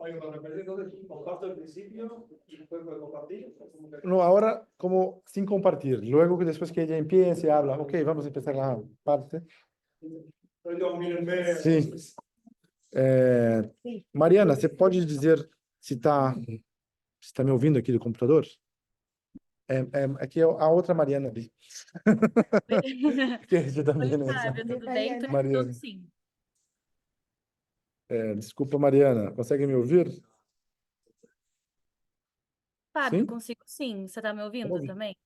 Oye, cuando me parece entonces comparto el principio y después puedo compartir. No, ahora como sin compartir. Luego que después que ella empiece, habla, ok, vamos a empezar la parte. Então, mírenme. Sim. Mariana, você pode dizer se está me ouvindo aqui do computador? Aqui é a outra Mariana ali. Que é de também, Oi, né? Fábio, tudo bem? Tô Mariana. escutando sim. Desculpa, Mariana. Consegue me ouvir? Fábio, Sim? consigo sim. Você tá me ouvindo Ouve. também?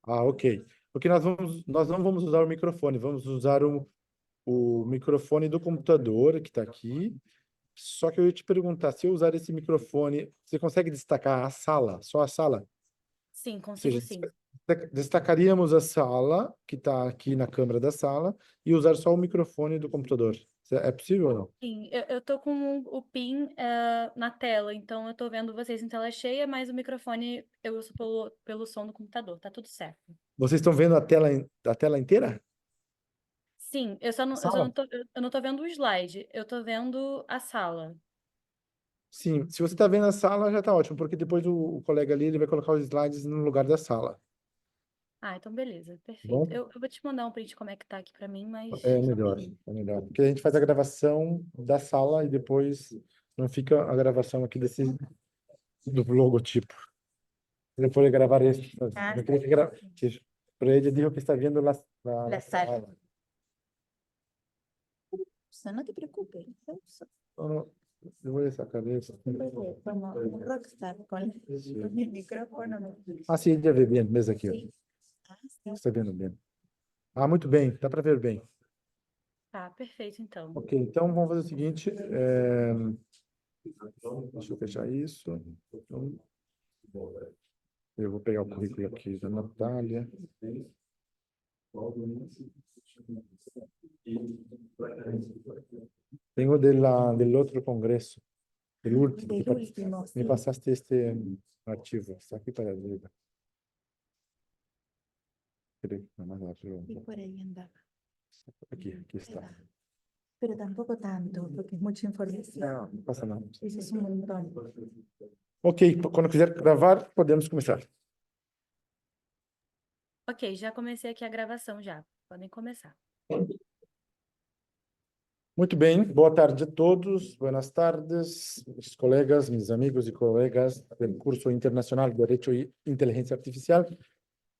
Ah, ok. Porque nós não vamos usar o microfone, vamos usar o microfone do computador que está aqui. Só que eu ia te perguntar, se eu usar esse microfone, você consegue destacar a sala, só a sala? Sim, Ou consigo seja, sim. destacaríamos a sala, que está aqui na câmera da sala, e usar só o microfone do computador. É possível ou não? Sim, eu tô com o PIN na tela, então eu tô vendo vocês em tela cheia, mas o microfone eu uso pelo som do computador, tá tudo certo. Vocês estão vendo a tela inteira? Sim, A eu só sala? não tô, eu não tô vendo o slide, eu tô vendo a sala. Sim, se você está vendo a sala, já está ótimo, porque depois o colega ali ele vai colocar os slides no lugar da sala. Ah, então beleza, Tá perfeito. bom? Eu vou te mandar um print como é que tá aqui pra mim, mas É melhor, é melhor. Porque a gente faz a gravação da sala e depois não fica a gravação aqui do logotipo. Depois de gravar este. Ah, Eu queria que Pero ella dijo que está viendo La sala. Usa, no te preocupes. Usa. No, no, yo voy a sacar eso. Como un rockstar con el micrófono. Ah, sim, já vê bem, mesmo aqui, ó. Sí. Ah, sí. Está vendo bem. Ah, muito bem, dá para ver bem. tá, perfeito então. Ok, então vamos fazer o seguinte. Deixa eu fechar isso. Então, eu vou pegar o currículo aqui da Natália. Tengo del otro congreso, el último. Del último, Me sí. pasaste este archivo, está aquí para arriba. Creo que nada más arriba. Y por ahí andaba. Aquí Ahí está. va. Pero tampoco tanto, porque es mucha información. No, no pasa nada. Eso es un montón. Ok, quando quiser gravar, podemos começar. Ok, já comecei aqui a gravação já. Podem começar. Muito bem, boa tarde a todos, buenas tardes, mis colegas, mis amigos y colegas del curso internacional de Derecho y Inteligencia Artificial.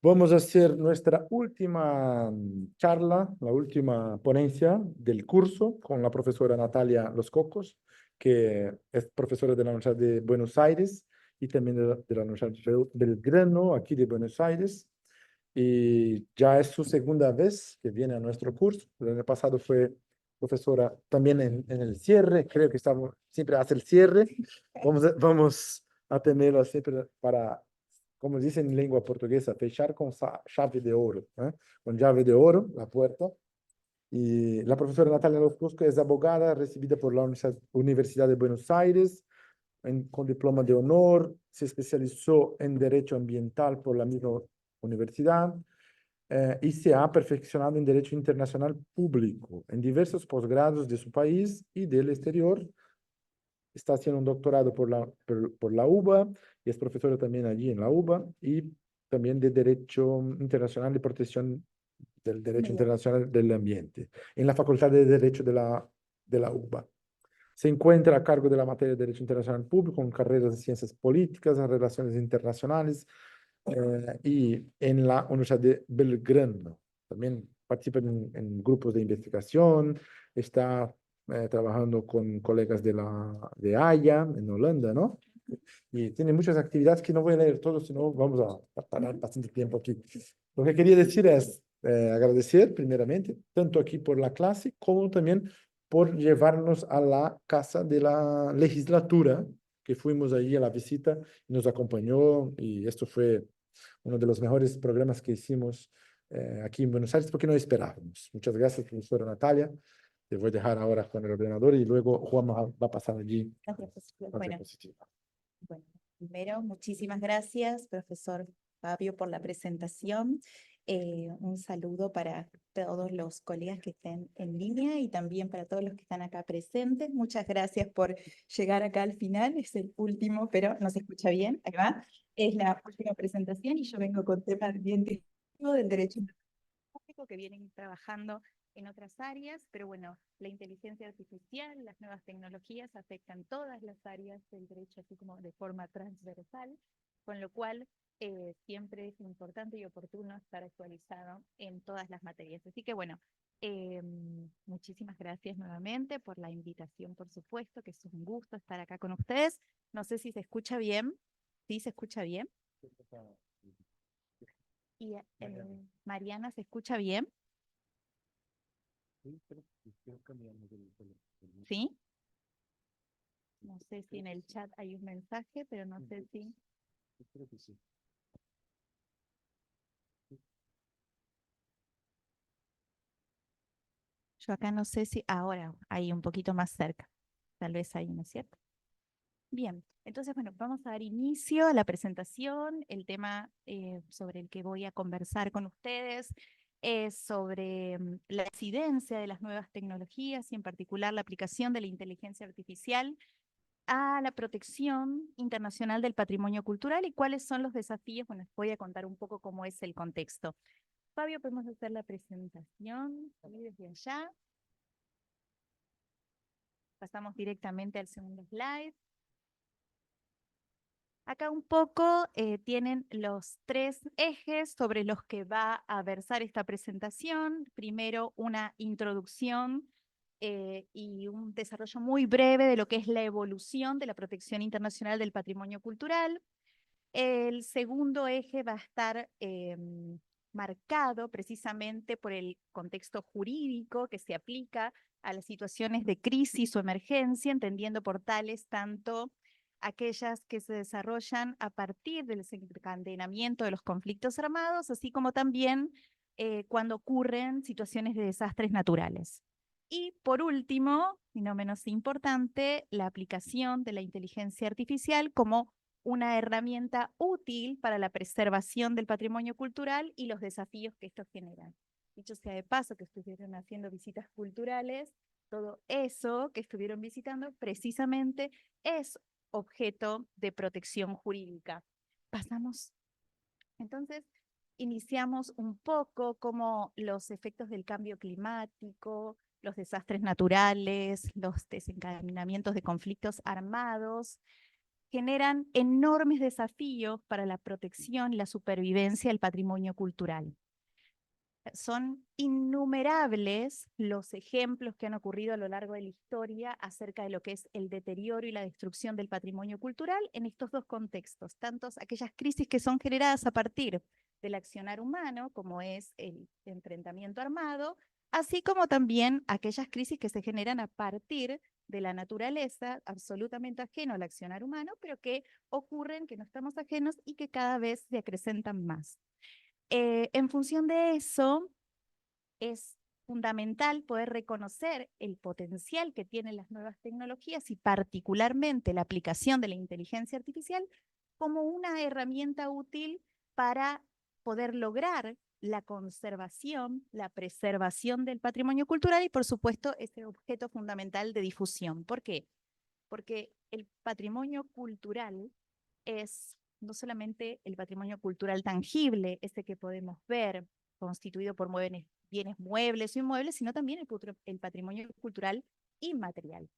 Vamos a hacer nuestra última charla, la última ponencia del curso con la profesora Natalia Los Cocos, que es profesora de la Universidad de Buenos Aires y también de la Universidad de Belgrano, aquí de Buenos Aires. Y ya es su segunda vez que viene a nuestro curso. El año pasado fue profesora también en el cierre, creo que estamos, siempre hace el cierre. Vamos a tenerla siempre para, como dicen en lengua portuguesa, fechar con llave de oro, ¿eh? Con llave de oro, la puerta. Y la profesora Natalia Loscusco es abogada recibida por la Universidad de Buenos Aires con diploma de honor, se especializó en Derecho Ambiental por la misma universidad y se ha perfeccionado en Derecho Internacional Público en diversos posgrados de su país y del exterior. Está haciendo un doctorado por la UBA y es profesora también allí en la UBA y también de Derecho Internacional y Protección del Derecho Internacional del Ambiente en la Facultad de Derecho de la UBA. Se encuentra a cargo de la materia de Derecho Internacional Público con carreras de Ciencias Políticas, Relaciones Internacionales y en la Universidad de Belgrano. También participa en grupos de investigación, está trabajando con colegas de Haya, en Holanda, ¿no? Y tiene muchas actividades que no voy a leer todos, sino vamos a parar bastante tiempo aquí. Lo que quería decir es agradecer primeramente, tanto aquí por la clase, como también por llevarnos a la casa de la legislatura, que fuimos allí a la visita y nos acompañó, y esto fue uno de los mejores programas que hicimos aquí en Buenos Aires, porque no esperábamos. Muchas gracias, profesora Natalia. Te voy a dejar ahora con el ordenador y luego Juan va a pasar allí. La diapositiva. Bueno, primero, muchísimas gracias, profesor Fabio, por la presentación. Un saludo para todos los colegas que estén en línea y también para todos los que están acá presentes. Muchas gracias por llegar acá al final. Es el último, pero no se escucha bien. Ahí va. Es la última presentación y yo vengo con temas bien directivos del derecho público que vienen trabajando en otras áreas, pero bueno, la inteligencia artificial, las nuevas tecnologías afectan todas las áreas del derecho, así como de forma transversal, con lo cual siempre es importante y oportuno estar actualizado en todas las materias. Así que bueno, muchísimas gracias nuevamente por la invitación, por supuesto, que es un gusto estar acá con ustedes. No sé si se escucha bien. ¿Sí se escucha bien? Y Mariana, ¿se escucha bien? ¿Sí? No sé si en el chat hay un mensaje, pero no sé si... Yo acá no sé si ahora hay un poquito más cerca. Tal vez ahí, ¿no es cierto? Bien, entonces, bueno, vamos a dar inicio a la presentación. El tema sobre el que voy a conversar con ustedes es sobre la incidencia de las nuevas tecnologías y en particular la aplicación de la inteligencia artificial a la protección internacional del patrimonio cultural y cuáles son los desafíos. Bueno, les voy a contar un poco cómo es el contexto. Fabio, podemos hacer la presentación desde allá. Pasamos directamente al segundo slide. Acá un poco tienen los tres ejes sobre los que va a versar esta presentación. Primero, una introducción y un desarrollo muy breve de lo que es la evolución de la protección internacional del patrimonio cultural. El segundo eje va a estar marcado precisamente por el contexto jurídico que se aplica a las situaciones de crisis o emergencia, entendiendo por tales tanto aquellas que se desarrollan a partir del desencadenamiento de los conflictos armados, así como también cuando ocurren situaciones de desastres naturales. Y por último, y no menos importante, la aplicación de la inteligencia artificial como una herramienta útil para la preservación del patrimonio cultural y los desafíos que esto genera. Dicho sea de paso, que estuvieron haciendo visitas culturales, todo eso que estuvieron visitando precisamente es objeto de protección jurídica. Pasamos. Entonces, iniciamos un poco como los efectos del cambio climático, los desastres naturales, los desencadenamientos de conflictos armados, generan enormes desafíos para la protección y la supervivencia del patrimonio cultural. Son innumerables los ejemplos que han ocurrido a lo largo de la historia acerca de lo que es el deterioro y la destrucción del patrimonio cultural en estos dos contextos, tanto aquellas crisis que son generadas a partir del accionar humano, como es el enfrentamiento armado, así como también aquellas crisis que se generan a partir de la naturaleza, absolutamente ajeno al accionar humano, pero que ocurren, que no estamos ajenos y que cada vez se acrecentan más. En función de eso, es fundamental poder reconocer el potencial que tienen las nuevas tecnologías y particularmente la aplicación de la inteligencia artificial como una herramienta útil para poder lograr la conservación, la preservación del patrimonio cultural y, por supuesto, este objeto fundamental de difusión. ¿Por qué? Porque el patrimonio cultural es no solamente el patrimonio cultural tangible, este que podemos ver, constituido por bienes muebles o inmuebles, sino también el patrimonio cultural inmaterial.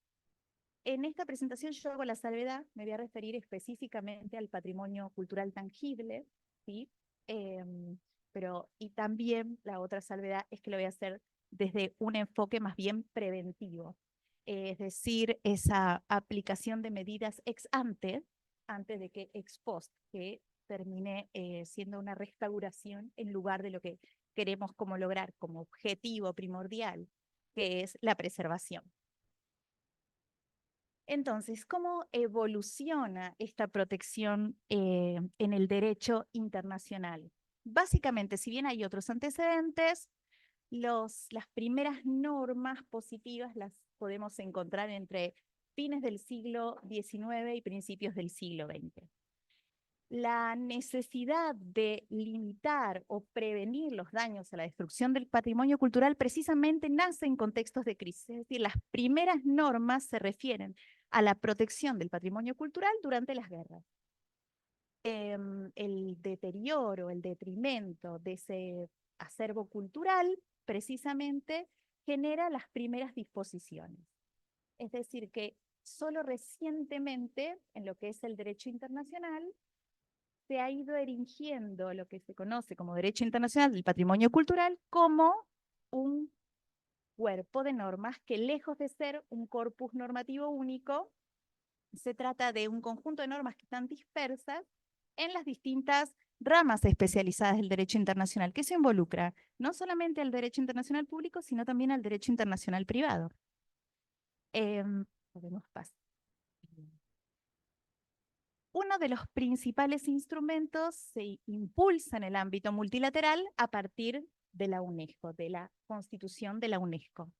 En esta presentación yo hago la salvedad, me voy a referir específicamente al patrimonio cultural tangible, ¿sí? Y también la otra salvedad es que lo voy a hacer desde un enfoque más bien preventivo, es decir, esa aplicación de medidas ex ante, antes de que ex post, que termine siendo una restauración en lugar de lo que queremos como lograr como objetivo primordial, que es la preservación. Entonces, ¿cómo evoluciona esta protección en el derecho internacional? Básicamente, si bien hay otros antecedentes, las primeras normas positivas las podemos encontrar entre fines del siglo XIX y principios del siglo XX. la necesidad de limitar o prevenir los daños a la destrucción del patrimonio cultural precisamente nace en contextos de crisis. Es decir, las primeras normas se refieren a la protección del patrimonio cultural durante las guerras. El deterioro, el detrimento de ese acervo cultural precisamente genera las primeras disposiciones. Es decir, que solo recientemente, en lo que es el derecho internacional, se ha ido erigiendo lo que se conoce como derecho internacional del patrimonio cultural como un cuerpo de normas que, lejos de ser un corpus normativo único, se trata de un conjunto de normas que están dispersas en las distintas ramas especializadas del derecho internacional, que se involucra no solamente al derecho internacional público, sino también al derecho internacional privado. Podemos pasar. Uno de los principales instrumentos se impulsa en el ámbito multilateral a partir de la UNESCO, de la Constitución de la UNESCO,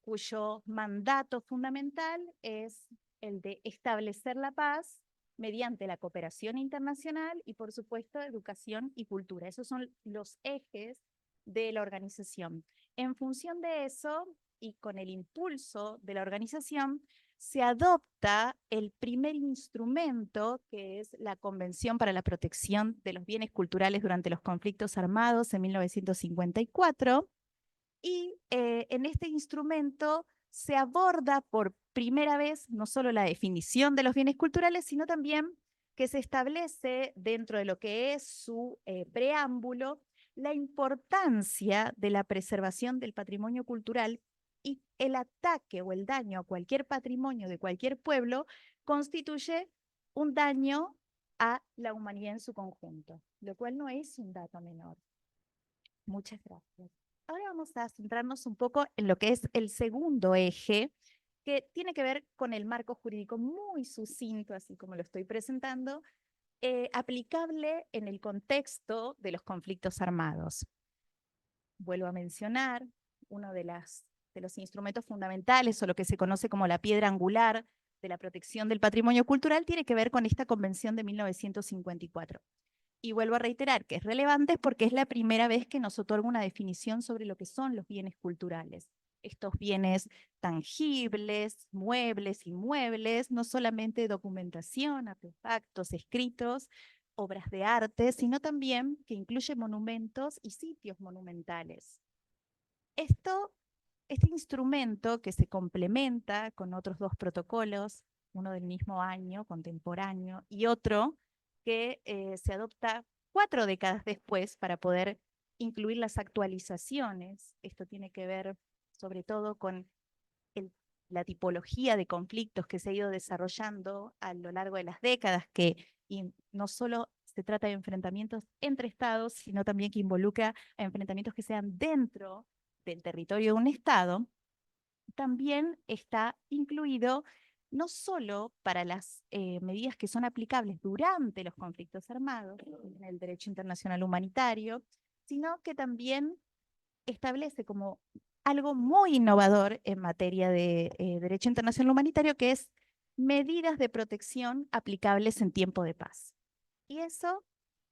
cuyo mandato fundamental es el de establecer la paz mediante la cooperación internacional y, por supuesto, educación y cultura. Esos son los ejes de la organización. En función de eso, y con el impulso de la organización, se adopta el primer instrumento, que es la Convención para la Protección de los Bienes Culturales durante los Conflictos Armados en 1954, y en este instrumento se aborda por primera vez no solo la definición de los bienes culturales, sino también que se establece dentro de lo que es su preámbulo la importancia de la preservación del patrimonio cultural, y el ataque o el daño a cualquier patrimonio de cualquier pueblo constituye un daño a la humanidad en su conjunto, lo cual no es un dato menor. Muchas gracias. Ahora vamos a centrarnos un poco en lo que es el segundo eje, que tiene que ver con el marco jurídico muy sucinto, así como lo estoy presentando, aplicable en el contexto de los conflictos armados. Vuelvo a mencionar uno de los instrumentos fundamentales, o lo que se conoce como la piedra angular de la protección del patrimonio cultural, tiene que ver con esta Convención de 1954. Y vuelvo a reiterar que es relevante porque es la primera vez que nos otorga una definición sobre lo que son los bienes culturales. Estos bienes tangibles, muebles, inmuebles, no solamente documentación, artefactos, escritos, obras de arte, sino también que incluye monumentos y sitios monumentales. Este instrumento, que se complementa con otros dos protocolos, uno del mismo año, contemporáneo, y otro que se adopta 4 décadas después para poder incluir las actualizaciones. Esto tiene que ver sobre todo con la tipología de conflictos que se ha ido desarrollando a lo largo de las décadas, y no solo se trata de enfrentamientos entre estados, sino también que involucra a enfrentamientos que sean dentro del territorio de un estado. También está incluido no solo para las medidas que son aplicables durante los conflictos armados, en el derecho internacional humanitario, sino que también establece como algo muy innovador en materia de derecho internacional humanitario, que es medidas de protección aplicables en tiempo de paz. Y eso,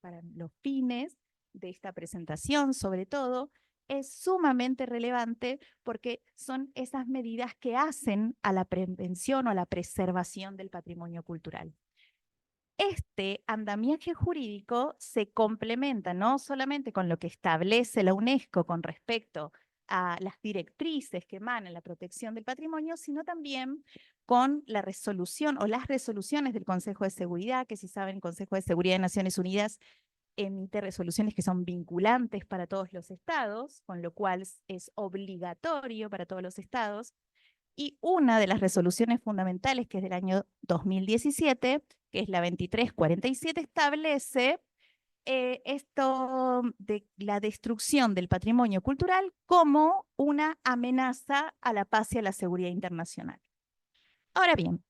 para los fines de esta presentación, sobre todo, es sumamente relevante porque son esas medidas que hacen a la prevención o a la preservación del patrimonio cultural. Este andamiaje jurídico se complementa no solamente con lo que establece la UNESCO con respecto a las directrices que emanan la protección del patrimonio, sino también con la resolución o las resoluciones del Consejo de Seguridad, que, si saben, el Consejo de Seguridad de Naciones Unidas emite resoluciones que son vinculantes para todos los estados, con lo cual es obligatorio para todos los estados. Y una de las resoluciones fundamentales, que es del año 2017, que es la 2347, establece esto de la destrucción del patrimonio cultural como una amenaza a la paz y a la seguridad internacional. Ahora bien,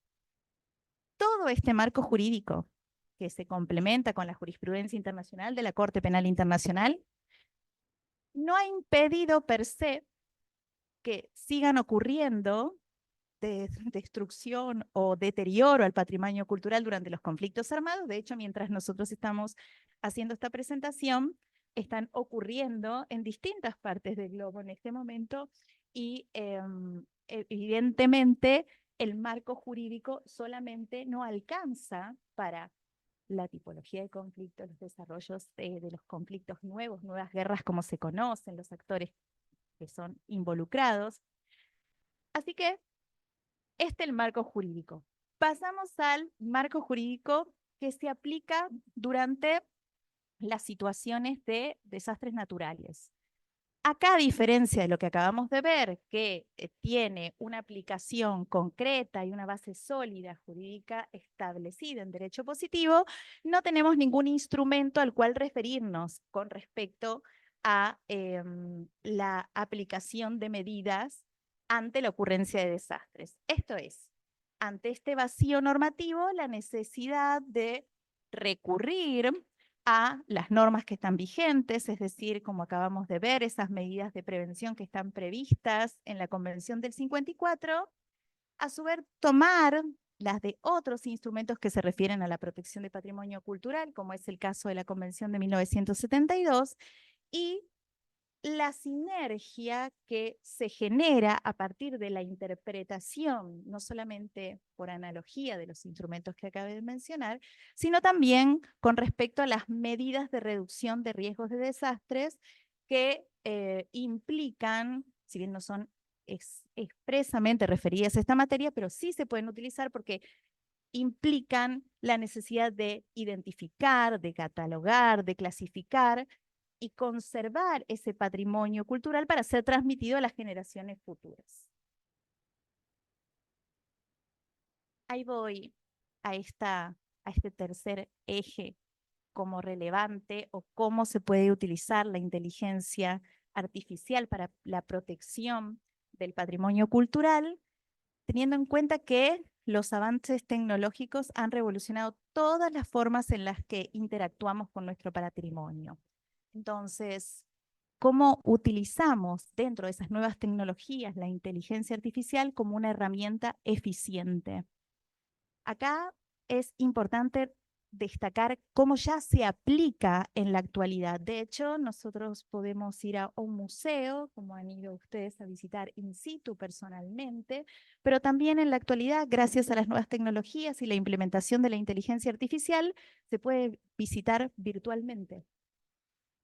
todo este marco jurídico, que se complementa con la jurisprudencia internacional de la Corte Penal Internacional, no ha impedido per se que sigan ocurriendo destrucción o deterioro al patrimonio cultural durante los conflictos armados. De hecho, mientras nosotros estamos haciendo esta presentación, están ocurriendo en distintas partes del globo en este momento y evidentemente el marco jurídico solamente no alcanza para la tipología de conflictos, los desarrollos de los conflictos nuevos, nuevas guerras como se conocen, los actores que son involucrados. Así que este es el marco jurídico. Pasamos al marco jurídico que se aplica durante las situaciones de desastres naturales. Acá, a diferencia de lo que acabamos de ver, que tiene una aplicación concreta y una base sólida jurídica establecida en derecho positivo, no tenemos ningún instrumento al cual referirnos con respecto a la aplicación de medidas ante la ocurrencia de desastres. Esto es, ante este vacío normativo, la necesidad de recurrir a las normas que están vigentes, es decir, como acabamos de ver, esas medidas de prevención que están previstas en la Convención del 54, a su vez tomar las de otros instrumentos que se refieren a la protección del patrimonio cultural, como es el caso de la Convención de 1972, y la sinergia que se genera a partir de la interpretación, no solamente por analogía de los instrumentos que acabé de mencionar, sino también con respecto a las medidas de reducción de riesgos de desastres que implican, si bien no son expresamente referidas a esta materia, pero sí se pueden utilizar porque implican la necesidad de identificar, de catalogar, de clasificar y conservar ese patrimonio cultural para ser transmitido a las generaciones futuras. Ahí voy a este tercer eje como relevante o cómo se puede utilizar la inteligencia artificial para la protección del patrimonio cultural, teniendo en cuenta que los avances tecnológicos han revolucionado todas las formas en las que interactuamos con nuestro patrimonio. Entonces, ¿cómo utilizamos dentro de esas nuevas tecnologías la inteligencia artificial como una herramienta eficiente? Acá es importante destacar cómo ya se aplica en la actualidad. De hecho, nosotros podemos ir a un museo, como han ido ustedes a visitar in situ personalmente, pero también en la actualidad, gracias a las nuevas tecnologías y la implementación de la inteligencia artificial, se puede visitar virtualmente.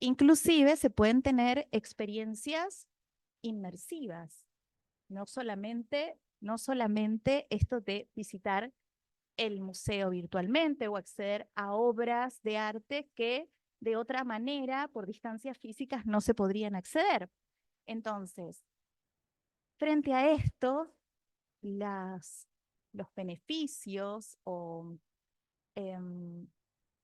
Inclusive se pueden tener experiencias inmersivas, no solamente esto de visitar el museo virtualmente o acceder a obras de arte que de otra manera, por distancias físicas, no se podrían acceder. Entonces, frente a esto, los beneficios o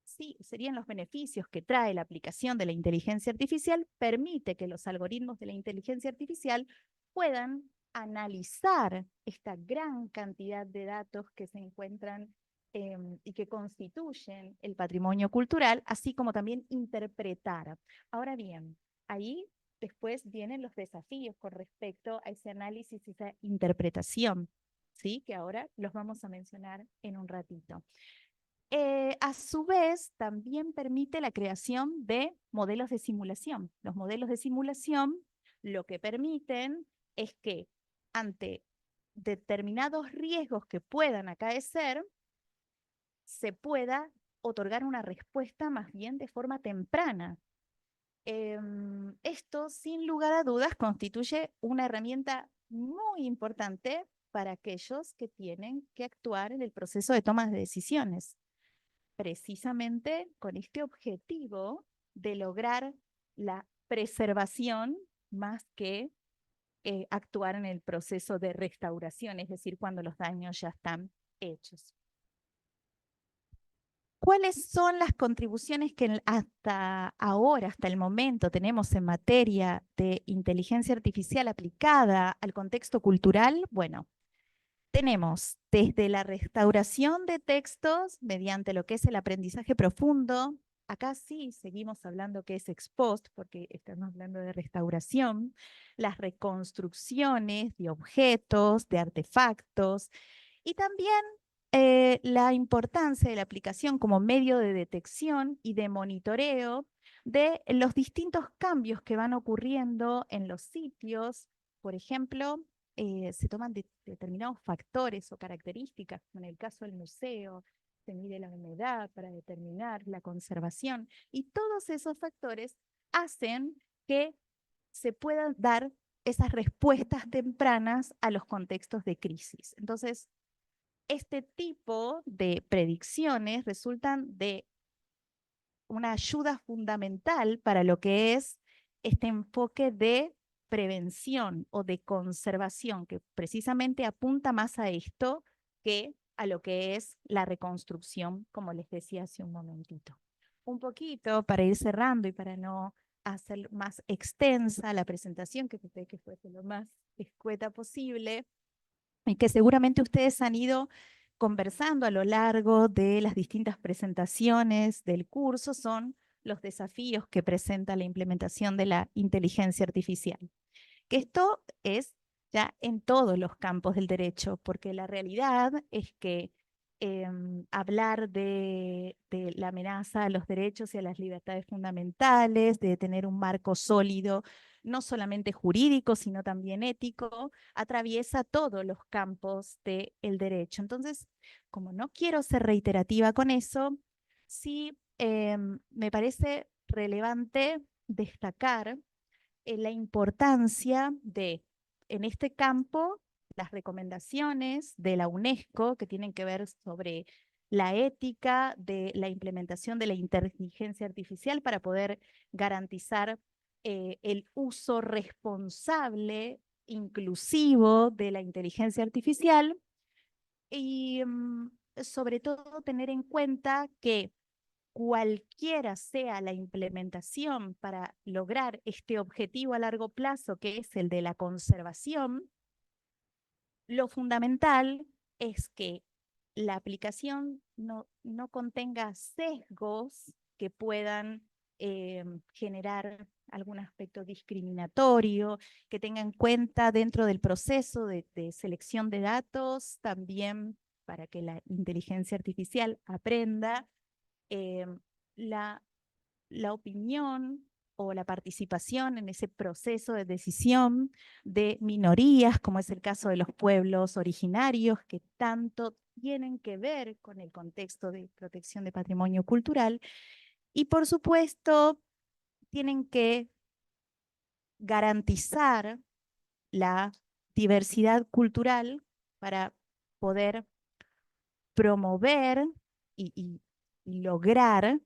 sí, serían los beneficios que trae la aplicación de la inteligencia artificial, permite que los algoritmos de la inteligencia artificial puedan analizar esta gran cantidad de datos que se encuentran y que constituyen el patrimonio cultural, así como también interpretar. Ahora bien, ahí después vienen los desafíos con respecto a ese análisis y esa interpretación, ¿sí? Que ahora los vamos a mencionar en un ratito. A su vez, también permite la creación de modelos de simulación. Los modelos de simulación lo que permiten es que ante determinados riesgos que puedan acaecer, se pueda otorgar una respuesta más bien de forma temprana. Esto, sin lugar a dudas, constituye una herramienta muy importante para aquellos que tienen que actuar en el proceso de toma de decisiones, precisamente con este objetivo de lograr la preservación más que actuar en el proceso de restauración, es decir, cuando los daños ya están hechos. ¿Cuáles son las contribuciones que hasta ahora, hasta el momento, tenemos en materia de inteligencia artificial aplicada al contexto cultural? Bueno, tenemos desde la restauración de textos mediante lo que es el aprendizaje profundo, acá sí seguimos hablando que es ex post, porque estamos hablando de restauración, las reconstrucciones de objetos, de artefactos, y también la importancia de la aplicación como medio de detección y de monitoreo de los distintos cambios que van ocurriendo en los sitios. Por ejemplo, se toman determinados factores o características, como en el caso del museo, se mide la humedad para determinar la conservación, y todos esos factores hacen que se puedan dar esas respuestas tempranas a los contextos de crisis. Entonces, este tipo de predicciones resultan de una ayuda fundamental para lo que es este enfoque de prevención o de conservación, que precisamente apunta más a esto que a lo que es la reconstrucción, como les decía hace un momentito. Un poquito para ir cerrando y para no hacer más extensa la presentación, que traté que fuese lo más escueta posible, y que seguramente ustedes han ido conversando a lo largo de las distintas presentaciones del curso, son los desafíos que presenta la implementación de la inteligencia artificial. Que esto es ya en todos los campos del derecho, porque la realidad es que hablar de la amenaza a los derechos y a las libertades fundamentales, de tener un marco sólido, no solamente jurídico, sino también ético, atraviesa todos los campos del derecho. Entonces, como no quiero ser reiterativa con eso, sí me parece relevante destacar la importancia de, en este campo, las recomendaciones de la UNESCO que tienen que ver sobre la ética de la implementación de la inteligencia artificial para poder garantizar el uso responsable, inclusivo de la inteligencia artificial, y sobre todo tener en cuenta que cualquiera sea la implementación para lograr este objetivo a largo plazo, que es el de la conservación, lo fundamental es que la aplicación no contenga sesgos que puedan generar algún aspecto discriminatorio, que tenga en cuenta dentro del proceso de selección de datos, también para que la inteligencia artificial aprenda, la, la opinión o la participación en ese proceso de decisión de minorías, como es el caso de los pueblos originarios, que tanto tienen que ver con el contexto de protección de patrimonio cultural, y por supuesto tienen que garantizar la diversidad cultural para poder promover y lograr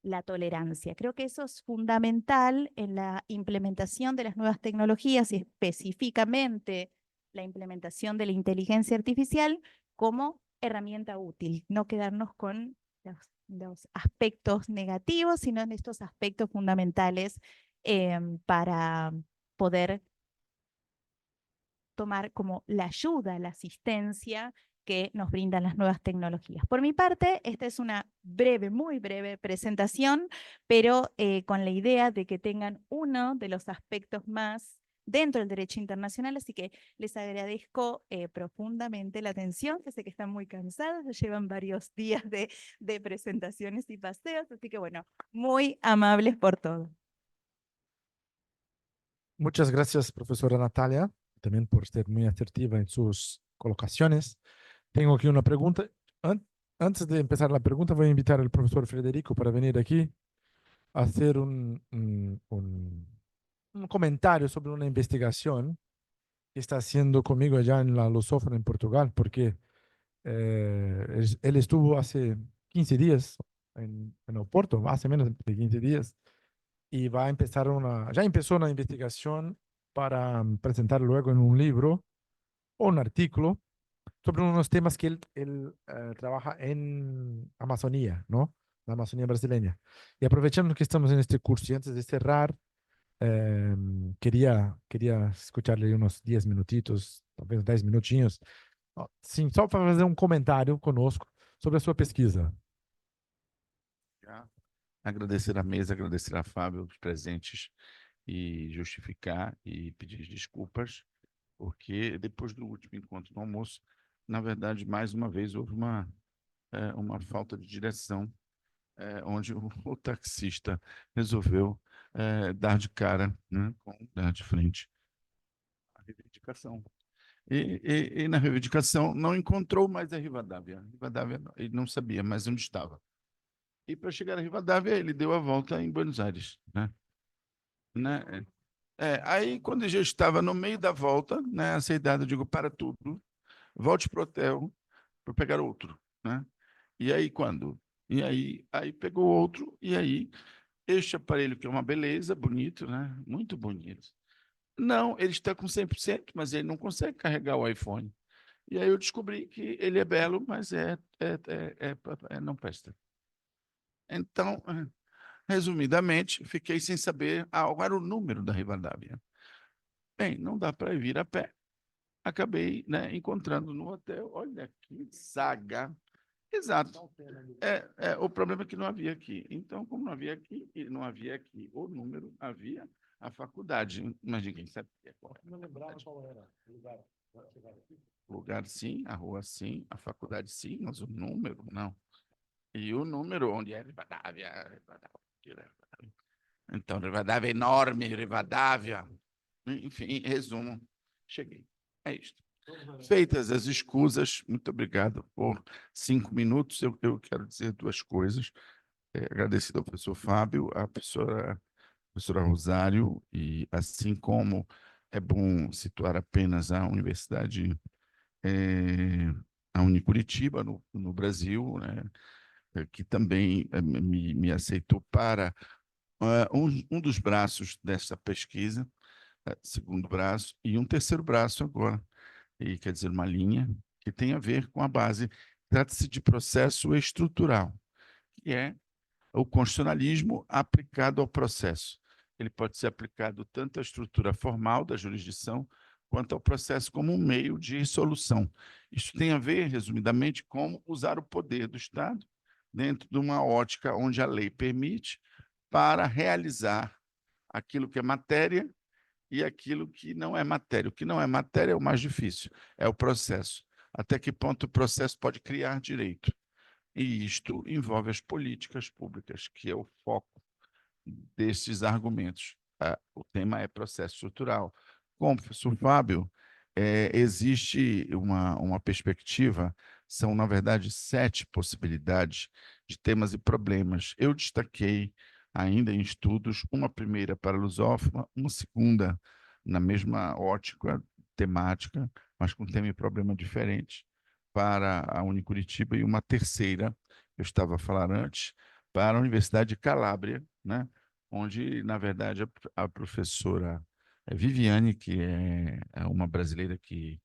la tolerancia. Creo que eso es fundamental en la implementación de las nuevas tecnologías y específicamente la implementación de la inteligencia artificial como herramienta útil, no quedarnos con los aspectos negativos, sino en estos aspectos fundamentales para poder tomar como la ayuda, la asistencia que nos brindan las nuevas tecnologías. Por mi parte, esta es una breve, muy breve presentación, pero con la idea de que tengan uno de los aspectos más dentro del derecho internacional, así que les agradezco profundamente la atención, que sé que están muy cansados, llevan varios días de presentaciones y paseos, así que bueno, muy amables por todo. Muchas gracias, profesora Natalia, también por ser muy asertiva en sus colocaciones. Tengo aquí una pregunta. Antes de empezar la pregunta, voy a invitar al profesor Federico para venir aquí a hacer un comentario sobre una investigación que está haciendo conmigo allá en la Lusófona en Portugal, porque él estuvo hace 15 días en Oporto, hace menos de 15 días, y va a empezar ya empezó una investigación para presentar luego en un libro o un artículo sobre unos temas que él trabaja en Amazonía, ¿no? La Amazonía brasileña. Y aprovechando que estamos en este curso y antes de cerrar, quería escucharle unos 10 minutitos, talvez 10 minutinhos, sim, só para fazer um comentário conosco sobre a sua pesquisa. Já. agradecer à mesa, agradecer a Fábio, os presentes, e justificar e pedir desculpas, porque depois do último encontro no almoço, na verdade, mais uma vez, houve uma falta de direção, onde o taxista resolveu dar de cara, né, dar de frente à reivindicação. E na reivindicação não encontrou mais a Rivadavia. Rivadavia, ele não sabia mais onde estava. E para chegar a Rivadavia, ele deu a volta em Buenos Aires, né? Aí, quando eu já estava no meio da volta, né, essa idade, eu digo, para tudo, volte para o hotel para pegar outro, né? E aí, quando? E aí pegou outro, e aí, este aparelho, que é uma beleza, bonito, né? Muito bonito. Não, ele está com 100%, mas ele não consegue carregar o iPhone. E aí eu descobri que ele é belo, mas não presta. Então, resumidamente, fiquei sem saber qual era o número da Rivadavia. Bem, não dá para vir a pé. Acabei, né, encontrando no hotel. Olha que saga. Exato. O problema é que não havia aqui. Então, como não havia aqui, e não havia aqui o número, havia a faculdade. Mas ninguém sabia qual era. Não lembrava qual era o lugar. O lugar, sim, a rua, sim, a faculdade, sim, mas o número, não. E o número, onde é Rivadavia? Então, Rivadavia é enorme, Rivadavia. Enfim, em resumo, cheguei. É isto. Feitas as escusas, muito obrigado por 5 minutos. Eu quero dizer 2 coisas. Agradecido ao professor Fábio, à professora Rosário, e assim como é bom situar apenas a Universidade, a Unicuritiba, no Brasil, né, que também me aceitou para um dos braços dessa pesquisa, segundo braço, e um terceiro braço agora, e quer dizer, uma linha que tem a ver com a base. Trata-se de processo estrutural, que é o constitucionalismo aplicado ao processo. Ele pode ser aplicado tanto à estrutura formal da jurisdição, quanto ao processo como um meio de solução. Isso tem a ver, resumidamente, com usar o poder do Estado dentro de uma ótica onde a lei permite para realizar aquilo que é matéria e aquilo que não é matéria. O que não é matéria é o mais difícil, é o processo. Até que ponto o processo pode criar direito? E isto envolve as políticas públicas, que é o foco desses argumentos. O tema é processo estrutural. Com o professor Fábio, existe uma perspectiva, são, na verdade, 7 possibilidades de temas e problemas. Eu destaquei, ainda em estudos, uma primeira para a lusófona, uma segunda na mesma ótica temática, mas com tema e problema diferentes, para a Unicuritiba, e uma terceira, eu estava a falar antes, para a Universidade de Calábria, né? Onde, na verdade, a professora Viviane, que é uma brasileira que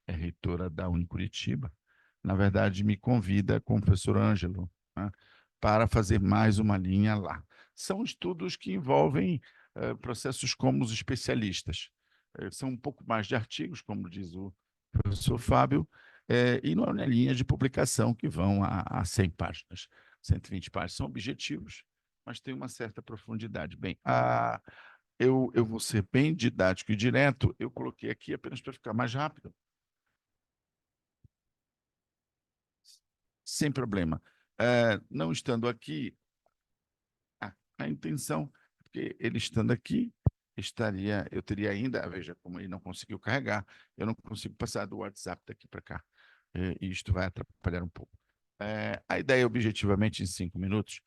é reitora da Unicuritiba, na verdade, me convida com o professor Ângelo, né, para fazer mais uma linha lá. São estudos que envolvem processos como os especialistas. São um pouco mais de artigos, como diz o professor Fábio, e não é linha de publicação que vão a 100 páginas, 120 páginas. São objetivos, mas tem uma certa profundidade. Bem, eu vou ser bem didático e direto, eu coloquei aqui apenas para ficar mais rápido. Sem problema. Não estando aqui, a intenção, porque ele estando aqui, eu teria ainda, veja, como ele não conseguiu carregar, eu não consigo passar do WhatsApp daqui para cá, e isto vai atrapalhar um pouco. A ideia, objetivamente, em 5 minutos,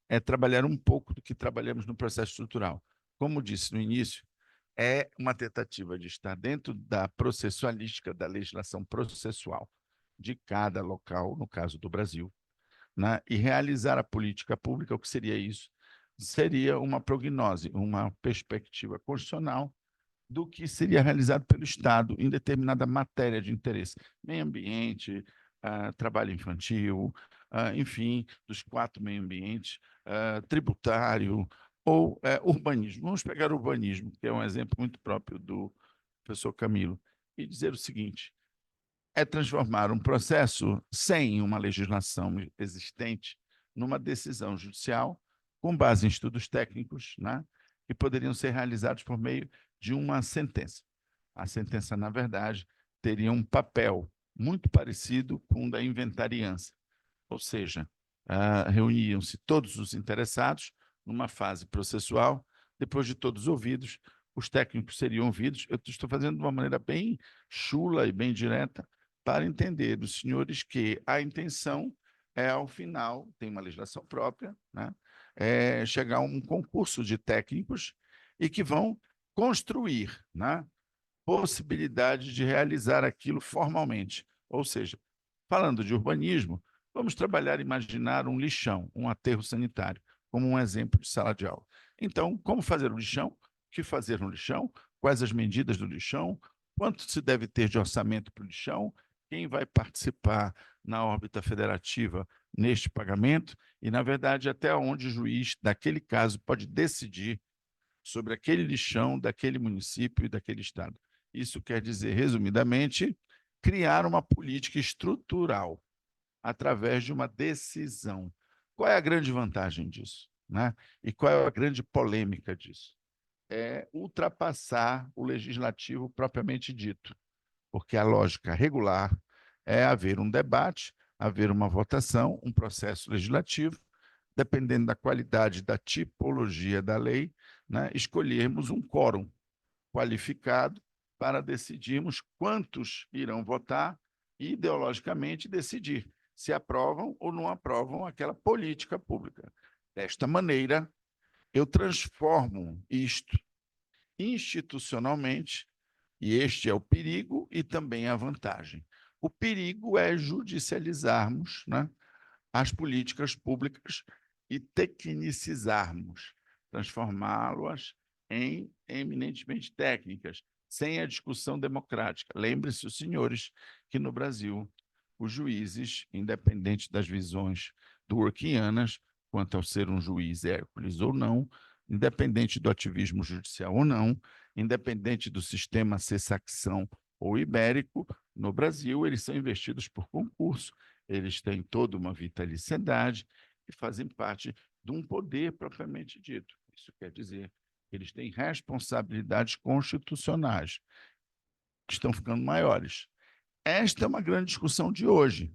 é trabalhar um pouco do que trabalhamos no processo estrutural. Como disse no início, é uma tentativa de estar dentro da processualística, da legislação processual de cada local, no caso do Brasil, né? E realizar a política pública. O que seria isso? Seria uma prognose, uma perspectiva constitucional do que seria realizado pelo Estado em determinada matéria de interesse, meio ambiente, trabalho infantil, enfim, dos 4 meio ambientes, tributário ou urbanismo. Vamos pegar o urbanismo, que é um exemplo muito próprio do professor Camilo, e dizer o seguinte: é transformar um processo sem uma legislação existente numa decisão judicial, com base em estudos técnicos, né, que poderiam ser realizados por meio de uma sentença. A sentença, na verdade, teria um papel muito parecido com o da inventariança, ou seja, reuniam-se todos os interessados numa fase processual, depois de todos ouvidos, os técnicos seriam ouvidos. Eu estou fazendo de uma maneira bem chula e bem direta para entender dos senhores que a intenção é, ao final, tem uma legislação própria, né, chegar a um concurso de técnicos e que vão construir, né, possibilidade de realizar aquilo formalmente. Ou seja, falando de urbanismo, vamos trabalhar, imaginar um lixão, um aterro sanitário, como um exemplo de sala de aula. Então, como fazer o lixão? O que fazer no lixão? Quais as medidas do lixão? Quanto se deve ter de orçamento para o lixão? Quem vai participar na órbita federativa neste pagamento? E, na verdade, até onde o juiz, daquele caso, pode decidir sobre aquele lixão daquele município e daquele estado. Isso quer dizer, resumidamente, criar uma política estrutural através de uma decisão. Qual é a grande vantagem disso, né? E qual é a grande polêmica disso? É ultrapassar o legislativo propriamente dito, porque a lógica regular é haver um debate, haver uma votação, um processo legislativo, dependendo da qualidade da tipologia da lei, né, escolhermos um quórum qualificado para decidirmos quantos irão votar e, ideologicamente, decidir se aprovam ou não aprovam aquela política pública. Desta maneira, eu transformo isto institucionalmente, e este é o perigo e também a vantagem. O perigo é judicializarmos, né, as políticas públicas e tecnicizarmos, transformá-las em eminentemente técnicas, sem a discussão democrática. Lembre-se, os senhores, que no Brasil, os juízes, independente das visões durkheimianas, quanto ao ser um juiz Hércules ou não, independente do ativismo judicial ou não, independente do sistema ser saxão ou ibérico, no Brasil eles são investidos por concurso, eles têm toda uma vitaliciedade e fazem parte de um poder propriamente dito. Isso quer dizer que eles têm responsabilidades constitucionais, que estão ficando maiores. Esta é uma grande discussão de hoje,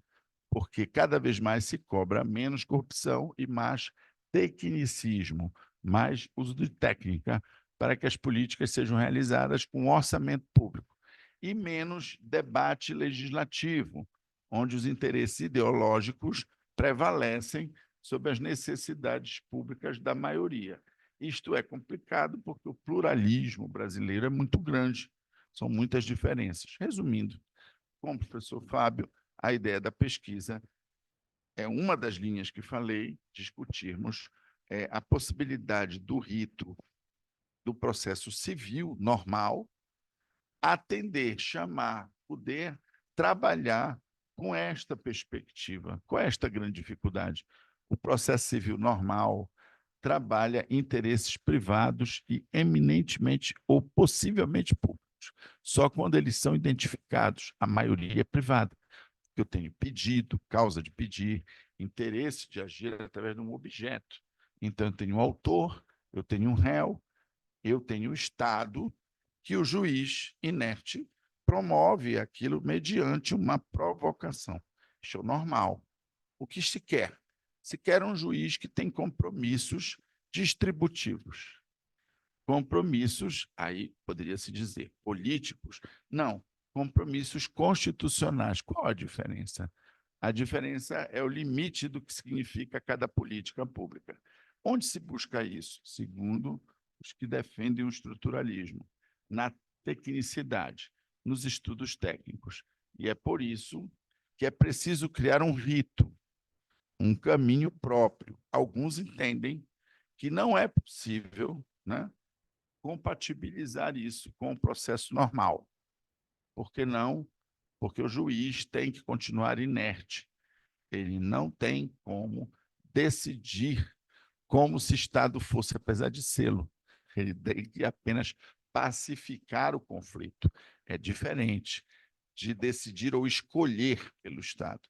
porque cada vez mais se cobra menos corrupção e mais tecnicismo, mais uso de técnica para que as políticas sejam realizadas com orçamento público e menos debate legislativo, onde os interesses ideológicos prevalecem sobre as necessidades públicas da maioria. Isto é complicado porque o pluralismo brasileiro é muito grande, são muitas diferenças. Resumindo, com o professor Fábio, a ideia da pesquisa é uma das linhas que falei, discutirmos a possibilidade do rito do processo civil normal, atender, chamar, poder trabalhar com esta perspectiva. Qual é esta grande dificuldade? O processo civil normal trabalha interesses privados e eminentemente ou possivelmente públicos. Só quando eles são identificados, a maioria é privada. Eu tenho pedido, causa de pedir, interesse de agir através de um objeto. Então, eu tenho um autor, eu tenho um réu, eu tenho o Estado, que o juiz inerte promove aquilo mediante uma provocação. Isso é o normal. O que se quer? Se quer um juiz que tem compromissos distributivos. Compromissos, aí poderia-se dizer, políticos. Não, compromissos constitucionais. Qual a diferença? A diferença é o limite do que significa cada política pública. Onde se busca isso? Segundo os que defendem o estruturalismo, na tecnicidade, nos estudos técnicos. E é por isso que é preciso criar um rito, um caminho próprio. Alguns entendem que não é possível, né, compatibilizar isso com o processo normal. Por que não? Porque o juiz tem que continuar inerte. Ele não tem como decidir como se o Estado fosse, apesar de sê-lo. Ele tem que apenas pacificar o conflito. É diferente de decidir ou escolher pelo Estado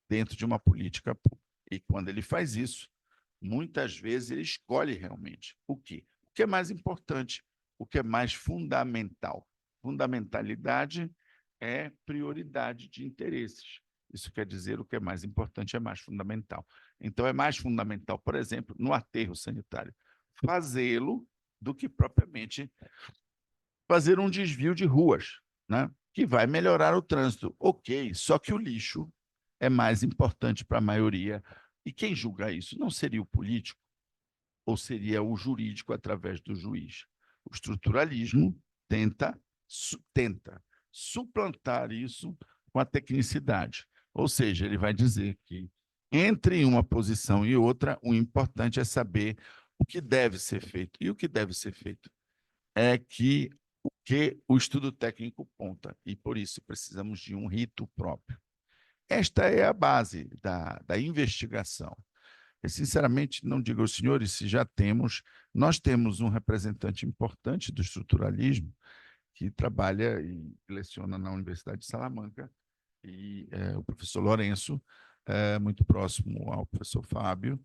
dentro de uma política pública. E quando ele faz isso, muitas vezes ele escolhe realmente o quê? O que é mais importante, o que é mais fundamental. Fundamentalidade é prioridade de interesses. Isso quer dizer o que é mais importante é mais fundamental. Então, é mais fundamental, por exemplo, no aterro sanitário, fazê-lo do que propriamente fazer um desvio de ruas, né? Que vai melhorar o trânsito. Ok, só que o lixo é mais importante para a maioria. E quem julga isso? Não seria o político ou seria o jurídico através do juiz? O estruturalismo tenta suplantar isso com a tecnicidade. Ou seja, ele vai dizer que entre uma posição e outra, o importante é saber o que deve ser feito. E o que deve ser feito é que o estudo técnico conta, e por isso precisamos de um rito próprio. Esta é a base da investigação. Eu, sinceramente, não digo aos senhores se já temos, nós temos um representante importante do estruturalismo que trabalha e leciona na Universidade de Salamanca, e o professor Lourenço, muito próximo ao professor Fábio,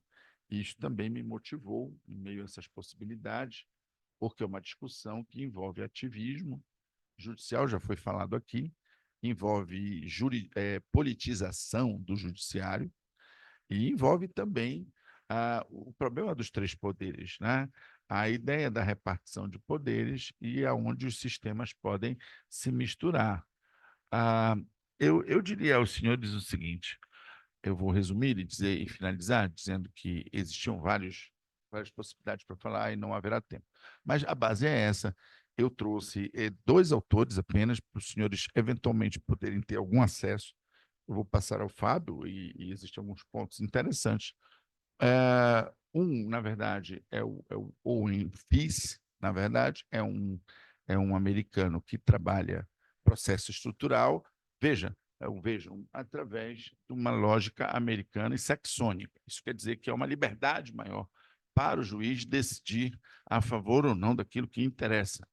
e isso também me motivou, em meio a essas possibilidades, porque é uma discussão que envolve ativismo judicial, já foi falado aqui, envolve politização do judiciário e envolve também o problema dos três poderes, né? A ideia da repartição de poderes e aonde os sistemas podem se misturar. Eu diria aos senhores o seguinte, eu vou resumir e dizer e finalizar dizendo que existiam várias possibilidades para falar e não haverá tempo. Mas a base é essa. Eu trouxe 2 autores apenas para os senhores eventualmente poderem ter algum acesso. Eu vou passar ao Fábio e existem alguns pontos interessantes. Na verdade, é o Owen Fis, na verdade, é um americano que trabalha processo estrutural. Vejam, através de uma lógica americana e saxônica. Isso quer dizer que é uma liberdade maior para o juiz decidir a favor ou não daquilo que interessa.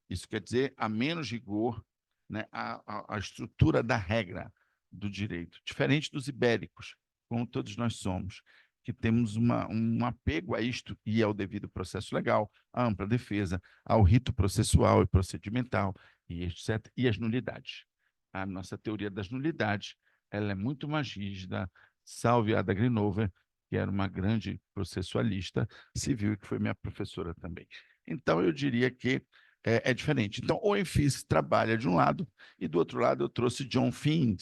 Isso quer dizer a menos rigor, né, a estrutura da regra do direito, diferente dos ibéricos, como todos nós somos, que temos um apego a isto e ao devido processo legal, à ampla defesa, ao rito processual e procedimental, e etc., e as nulidades. A nossa teoria das nulidades ela é muito mais rígida, salve Ada Grinover, que era uma grande processualista civil e que foi minha professora também. Então, eu diria que é diferente. Então, o Enfis trabalha de um lado, e do outro lado eu trouxe John Find,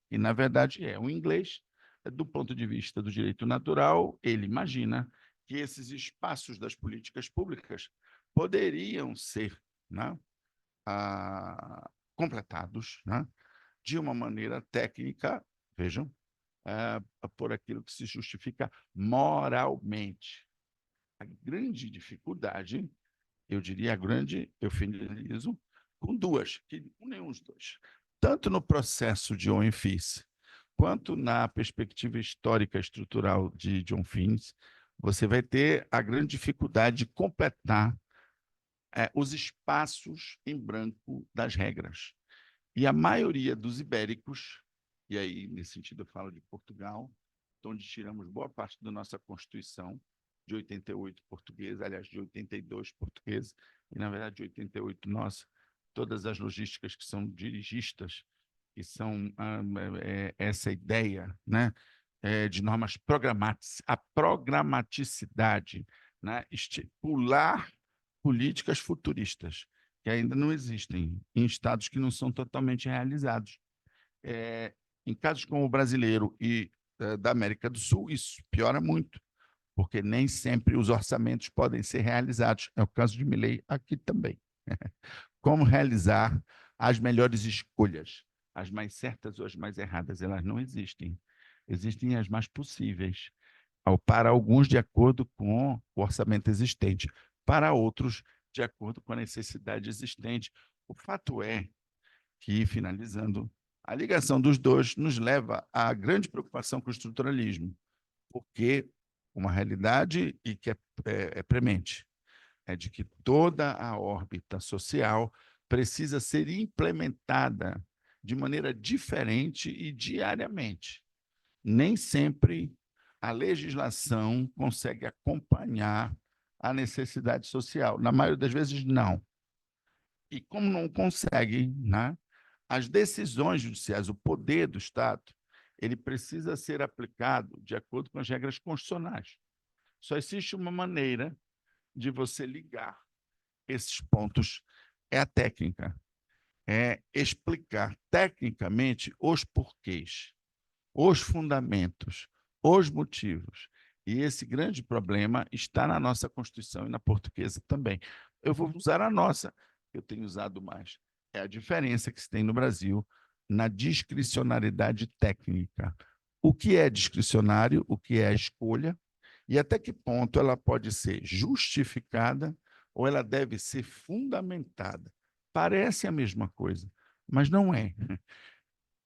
que, na verdade, é um inglês. Do ponto de vista do direito natural, ele imagina que esses espaços das políticas públicas poderiam ser, né, completados, né, de uma maneira técnica, vejam, por aquilo que se justifica moralmente. A grande dificuldade, eu diria eu finalizo com duas, que nenhum dos dois. Tanto no processo de Owen Fis, quanto na perspectiva histórica estrutural de John Fiennes, você vai ter a grande dificuldade de completar os espaços em branco das regras. E a maioria dos ibéricos, e aí, nesse sentido, eu falo de Portugal, onde tiramos boa parte da nossa Constituição, de 88 portuguesa, aliás, de 82 portuguesa, e, na verdade, de 88 nossa, todas as logísticas que são dirigistas, que são essa ideia, né, de normas programáticas, a programaticidade, né, estipular políticas futuristas, que ainda não existem em estados que não são totalmente realizados. Em casos como o brasileiro e da América do Sul, isso piora muito, porque nem sempre os orçamentos podem ser realizados. É o caso de Milei aqui também. Como realizar as melhores escolhas? As mais certas ou as mais erradas? Elas não existem. Existem as mais possíveis, para alguns de acordo com o orçamento existente, para outros de acordo com a necessidade existente. O fato é que, finalizando, a ligação dos dois nos leva à grande preocupação com o estruturalismo, porque uma realidade e que é premente é de que toda a órbita social precisa ser implementada de maneira diferente e diariamente. Nem sempre a legislação consegue acompanhar a necessidade social. Na maioria das vezes, não. E como não consegue, né, as decisões judiciais, o poder do Estado, ele precisa ser aplicado de acordo com as regras constitucionais. Só existe uma maneira de você ligar esses pontos, é a técnica. É explicar tecnicamente os porquês, os fundamentos, os motivos. E esse grande problema está na nossa Constituição e na portuguesa também. Eu vou usar a nossa, que eu tenho usado mais. É a diferença que se tem no Brasil na discricionariedade técnica. O que é discricionário, o que é a escolha, e até que ponto ela pode ser justificada ou ela deve ser fundamentada. Parece a mesma coisa, mas não é.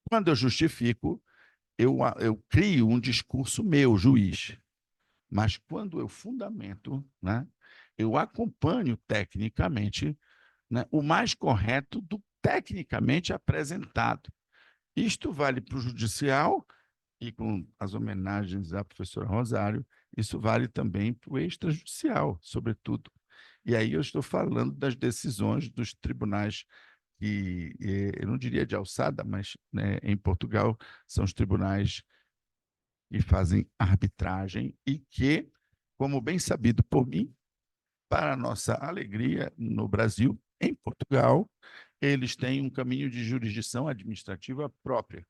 Quando eu justifico, eu crio um discurso meu, juiz. Mas quando eu fundamento, né, eu acompanho tecnicamente, né, o mais correto do tecnicamente apresentado. Isto vale para o judicial e, com as homenagens à professora Rosário, isso vale também para o extrajudicial, sobretudo. E aí eu estou falando das decisões dos tribunais que, eu não diria de alçada, mas, né, em Portugal são os tribunais que fazem arbitragem e que, como bem sabido por mim, para nossa alegria no Brasil, em Portugal, eles têm um caminho de jurisdição administrativa própria,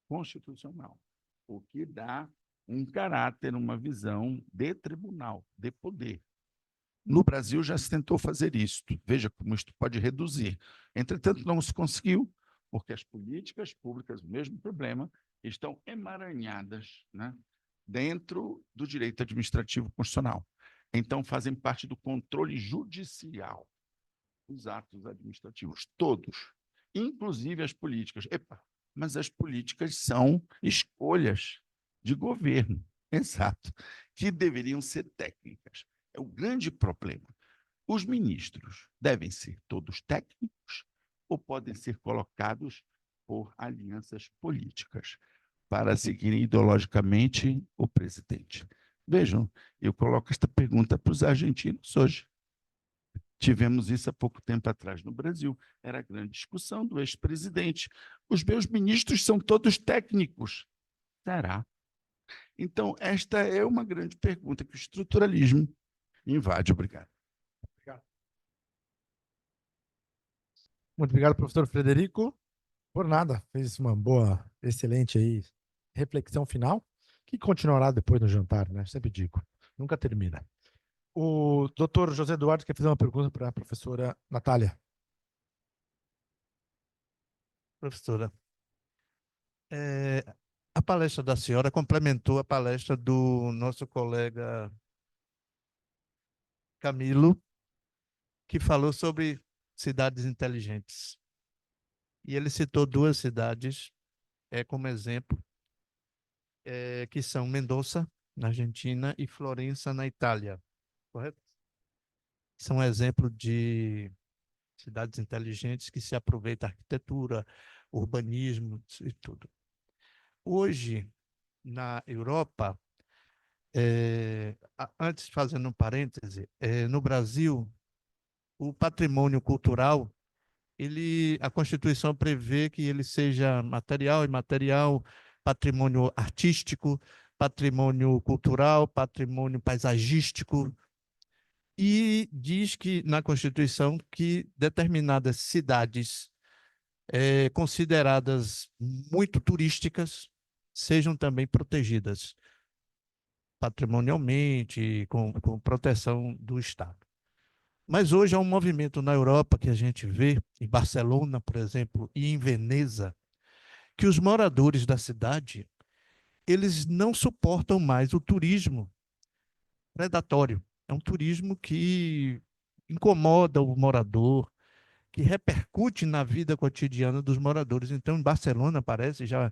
constitucional, o que dá um caráter, uma visão de tribunal, de poder. No Brasil já se tentou fazer isso. Veja como isto pode reduzir. Entretanto, não se conseguiu, porque as políticas públicas, o mesmo problema, estão emaranhadas, né, dentro do direito administrativo constitucional. Então, fazem parte do controle judicial, os atos administrativos, todos, inclusive as políticas. Epa, mas as políticas são escolhas de governo, exato, que deveriam ser técnicas. É o grande problema. Os ministros devem ser todos técnicos ou podem ser colocados por alianças políticas para seguirem ideologicamente o presidente? Vejam, eu coloco esta pergunta para os argentinos hoje. Tivemos isso há pouco tempo atrás no Brasil. Era a grande discussão do ex-presidente. Os meus ministros são todos técnicos. Será? Então, esta é uma grande pergunta que o estruturalismo invade. Obrigado. Muito obrigado, professor Frederico. Por nada, fez uma boa, excelente aí reflexão final, que continuará depois no jantar, né? Sempre digo, nunca termina. O doutor José Eduardo quer fazer uma pergunta para a professora Natália. Professora, a palestra da senhora complementou a palestra do nosso colega Camilo, que falou sobre cidades inteligentes. E ele citou duas cidades como exemplo, que são Mendoza, na Argentina, e Florença, na Itália. Correto? São exemplo de cidades inteligentes que se aproveita a arquitetura, urbanismo e tudo. Hoje, na Europa, antes fazendo um parêntese, no Brasil, o patrimônio cultural, a Constituição prevê que ele seja material e imaterial, patrimônio artístico, patrimônio cultural, patrimônio paisagístico, e diz que na Constituição que determinadas cidades consideradas muito turísticas sejam também protegidas patrimonialmente, com proteção do Estado. Mas hoje há um movimento na Europa que a gente vê, em Barcelona, por exemplo, e em Veneza, que os moradores da cidade, eles não suportam mais o turismo predatório. É um turismo que incomoda o morador, que repercute na vida cotidiana dos moradores. Então, em Barcelona, parece, já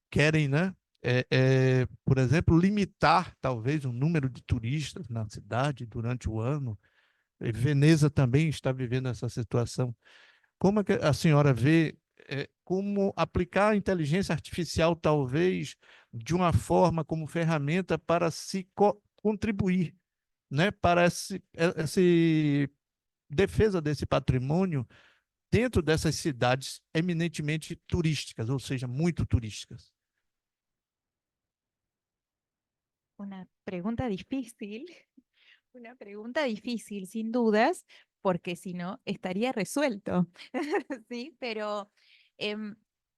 querem, né, por exemplo, limitar talvez o número de turistas na cidade durante o ano. Veneza também está vivendo essa situação. Como é que a senhora vê como aplicar a inteligência artificial, talvez, de uma forma como ferramenta para se contribuir, né, para essa defesa desse patrimônio dentro dessas cidades eminentemente turísticas, ou seja, muito turísticas. Una pregunta difícil, una pregunta difícil, sin dudas, porque si no, estaría resuelto, ¿sí? Pero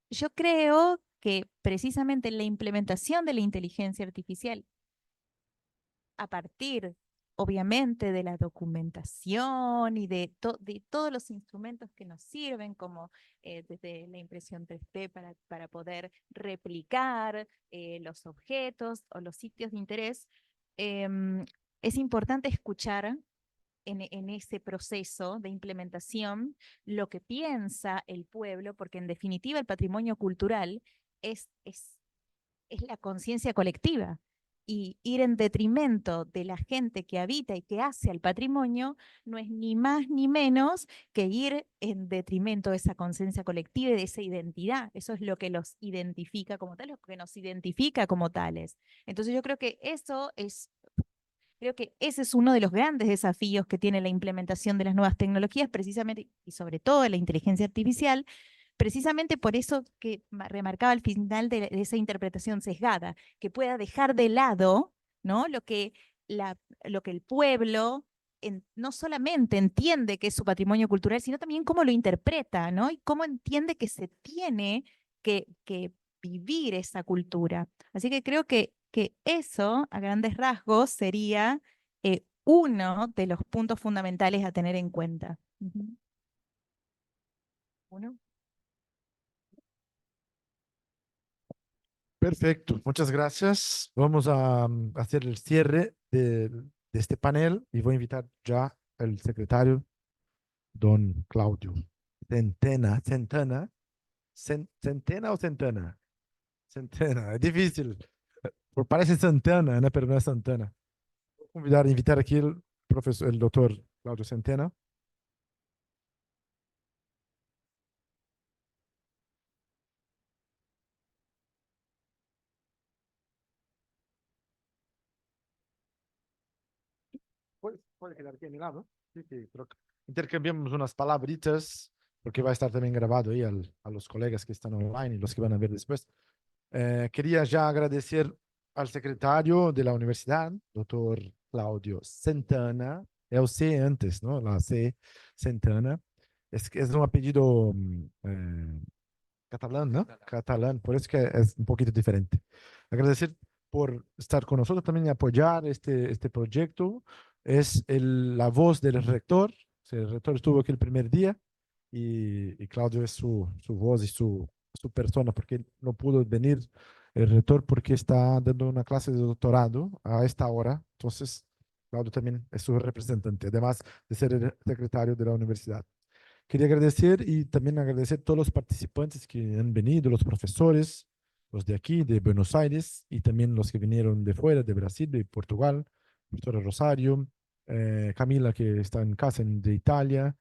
yo creo que precisamente la implementación de la inteligencia artificial, a partir, obviamente, de la documentación y de todos los instrumentos que nos sirven, como desde la impresión 3D para poder replicar los objetos o los sitios de interés, es importante escuchar en ese proceso de implementación lo que piensa el pueblo, porque en definitiva el patrimonio cultural es la conciencia colectiva. Y ir en detrimento de la gente que habita y que hace al patrimonio no es ni más ni menos que ir en detrimento de esa conciencia colectiva y de esa identidad. Eso es lo que los identifica como tales, lo que nos identifica como tales. Entonces yo creo que creo que ese es uno de los grandes desafíos que tiene la implementación de las nuevas tecnologías, precisamente, y sobre todo la inteligencia artificial, precisamente por eso que remarcaba al final de esa interpretación sesgada, que pueda dejar de lado, ¿no?, lo que el pueblo no solamente entiende que es su patrimonio cultural, sino también cómo lo interpreta, ¿no?, y cómo entiende que se tiene que vivir esa cultura. Así que creo que eso, a grandes rasgos, sería uno de los puntos fundamentales a tener en cuenta. Uno. Perfecto, muchas gracias. Vamos a hacer el cierre de este panel y voy a invitar ya al secretario, don Claudio Centena. ¿Centena o Centena? Centena, es difícil. Parece Santana, ¿no? Pero no es Santana. Voy a invitar aquí el doctor Claudio Centena. Puede quedar aquí a mi lado. Sí, creo que intercambiamos unas palabritas, porque va a estar también grabado ahí a los colegas que están online y los que van a ver después. Quería ya agradecer al secretario de la universidad, doctor Claudio Centana. Eu sé antes, ¿no? La C, Centana. Que es un apellido catalán, ¿no? Catalán, por eso que es un poquito diferente. Agradecer por estar con nosotros también y apoyar este proyecto. Es la voz del rector. El rector estuvo aquí el primer día y Claudio es su voz y su persona, porque no pudo venir el rector porque está dando una clase de doctorado a esta hora. Entonces, Claudio también es su representante, además de ser el secretario de la universidad. Quería agradecer y también agradecer a todos los participantes que han venido, los profesores, los de aquí, de Buenos Aires, y también los que vinieron de fuera, de Brasil, de Portugal, profesora Rosario, Camila, que está en casa de Italia,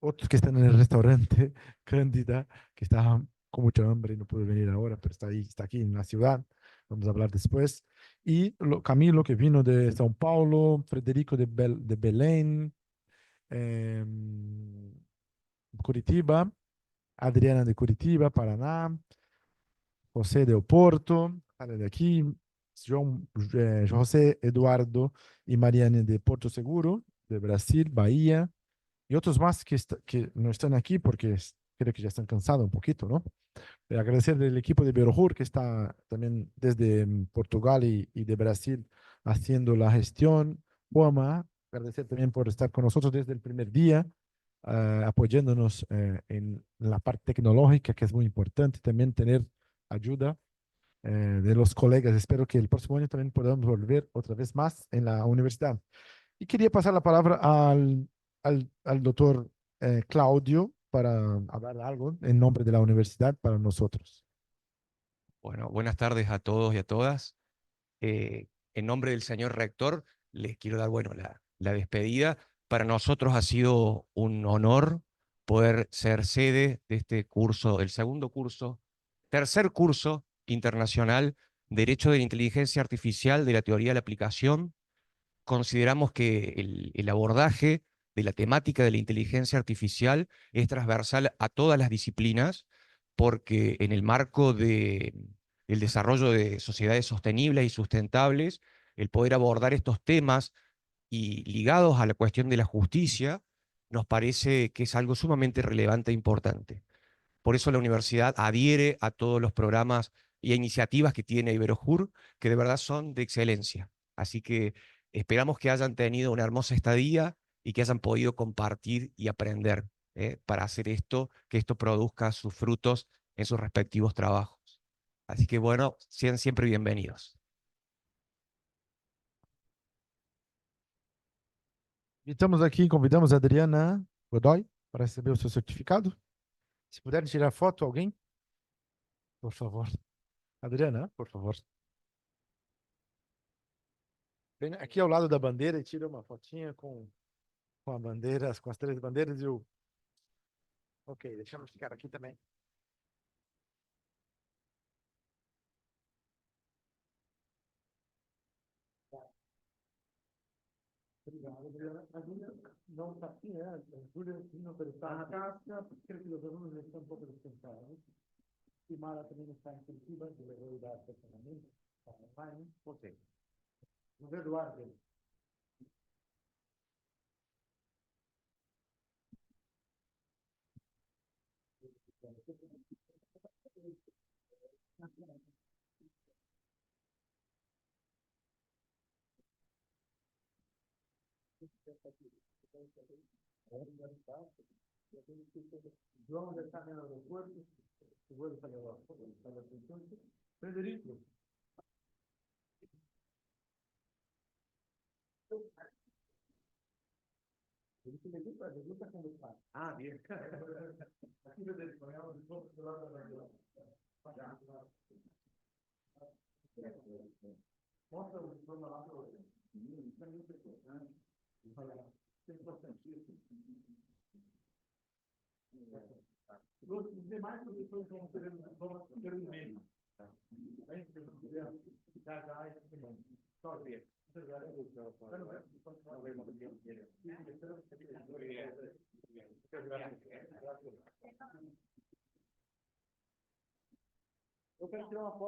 otros que están en el restaurante, Cándida, que está con mucha hambre y no puede venir ahora, pero está ahí, está aquí en la ciudad. Vamos a hablar después. Y Camilo, que vino de São Paulo, Federico de Belém, Curitiba, Adriana de Curitiba, Paraná, José de Oporto, sale de aquí, José Eduardo y Mariane de Porto Seguro, de Brasil, Bahía, y otros más que no están aquí porque creo que ya están cansados un poquito, ¿no? Agradecer al equipo de Berojur que está también desde Portugal y de Brasil haciendo la gestión. Juama, agradecer también por estar con nosotros desde el primer día, apoyándonos en la parte tecnológica, que es muy importante. También tener ayuda de los colegas. Espero que el próximo año también podamos volver otra vez más en la universidad. Y quería pasar la palabra al doctor Claudio para hablar algo en nombre de la universidad para nosotros. Bueno, buenas tardes a todos y a todas. En nombre del señor rector, les quiero dar, bueno, la despedida. Para nosotros ha sido un honor poder ser sede de este curso, el tercer curso internacional, Derecho de la Inteligencia Artificial de la Teoría de la Aplicación. Consideramos que el abordaje de la temática de la inteligencia artificial es transversal a todas las disciplinas, porque en el marco del desarrollo de sociedades sostenibles y sustentables, el poder abordar estos temas y ligados a la cuestión de la justicia, nos parece que es algo sumamente relevante e importante. Por eso la universidad adhiere a todos los programas y a iniciativas que tiene Iberojur, que de verdad son de excelencia. Así que esperamos que hayan tenido una hermosa estadía y que hayan podido compartir y aprender para hacer esto, que esto produzca sus frutos en sus respectivos trabajos. Así que bueno, sean siempre bienvenidos. Convidamos a Adriana Godoy para receber o seu certificado. Se puderem tirar foto, alguém? Por favor. Adriana, por favor. Vem aqui ao lado da bandeira e tira uma fotinha com a bandeira, com as 3 bandeiras e o... Ok, deixamos ficar aqui também. Obrigado, Adriana. A Júlia não está aqui, né? A Júlia não está na casa, creio que os alunos estão um pouco descansados. E Mara também está em Curitiba, que levou dar estacionamento, está online. Ok. Vamos ver, Eduardo. João já está no aeroporto. O voo está no aeroporto. Frederico. Ah, bien. Aquí lo disponemos un poco de lado de la... Mostra o diploma lá para você. Isso é muito importante. Isso é importantíssimo. Os demais professores vão ter um e-mail. Aí, se não quiser, já é bom. Só ver. Eu quero tirar uma foto.